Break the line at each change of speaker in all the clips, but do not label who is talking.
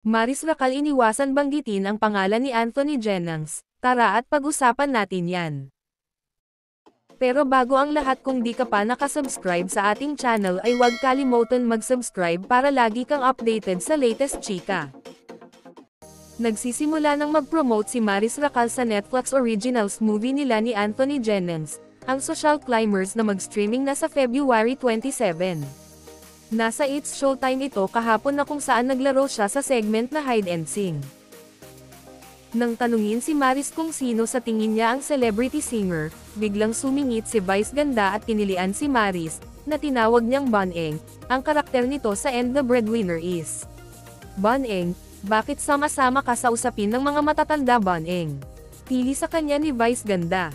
Maris Racal iniwasan banggitin ang pangalan ni Anthony Jennings. Tara at pag-usapan natin yan. Pero bago ang lahat, kung di ka pa nakasubscribe sa ating channel ay huwag kalimutan mag-subscribe para lagi kang updated sa latest chika. Nagsisimula ng mag-promote si Maris Racal sa Netflix Originals movie nila ni Anthony Jennings, ang Social Climbers, na mag-streaming na sa February 27. Nasa It's Showtime ito kahapon na kung saan naglaro siya sa segment na Hide and Sing. Nang tanungin si Maris kung sino sa tingin niya ang celebrity singer, biglang sumingit si Vice Ganda at tinilian si Maris, na tinawag niyang Boneng. Ang karakter nito sa And the Breadwinner is Boneng, bakit sama-sama ka sa usapin ng mga matatanda, Boneng? Tili sa kanya ni Vice Ganda.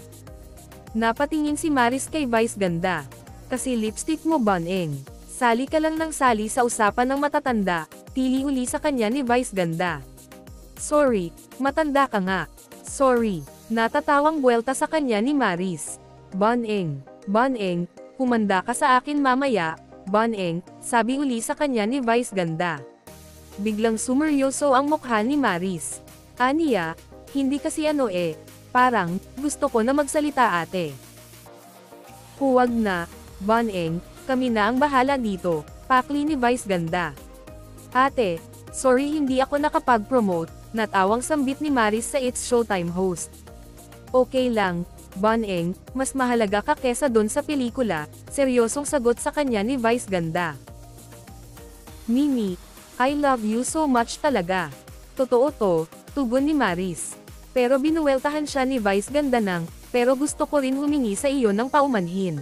Napatingin si Maris kay Vice Ganda. Kasi lipstick mo, Boneng. Sali ka lang ng sali sa usapan ng matatanda, tili uli sa kanya ni Vice Ganda. Sorry, matanda ka nga. Sorry, natatawang buwelta sa kanya ni Maris. Boneng, humanda ka sa akin mamaya, Boneng, sabi uli sa kanya ni Vice Ganda. Biglang sumeryoso ang mukha ni Maris. Aniya, hindi kasi parang, gusto ko na magsalita ate. Huwag na, Boneng, kami na ang bahala dito, pakli ni Vice Ganda. Ate, sorry hindi ako nakapag-promote, natawang sambit ni Maris sa It's Showtime host. Okay lang, Boneng, mas mahalaga ka kesa dun sa pelikula, seryosong sagot sa kanya ni Vice Ganda. Mimi, I love you so much talaga. Totoo to, tugon ni Maris. Pero binuweltahan siya ni Vice Ganda ng, pero gusto ko rin humingi sa iyo ng paumanhin.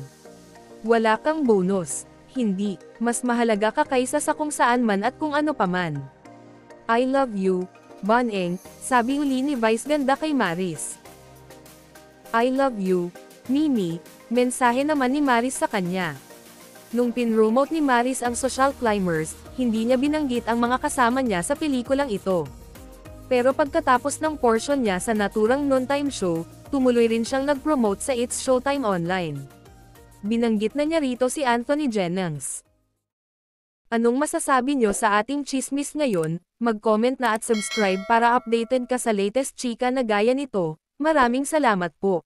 Wala kang bonus. Hindi, mas mahalaga ka kaysa sa kung saan man at kung ano paman. I love you, Boneng, sabi uli ni Vice Ganda kay Maris. I love you, Mimi, mensahe naman ni Maris sa kanya. Nung pinromote ni Maris ang Social Climbers, hindi niya binanggit ang mga kasama niya sa pelikulang ito. Pero pagkatapos ng portion niya sa naturang noontime show, tumuloy rin siyang nag-promote sa It's Showtime Online. Binanggit na niya rito si Anthony Jennings. Anong masasabi niyo sa ating chismis ngayon? Mag-comment na at subscribe para updated ka sa latest chika na gaya nito. Maraming salamat po.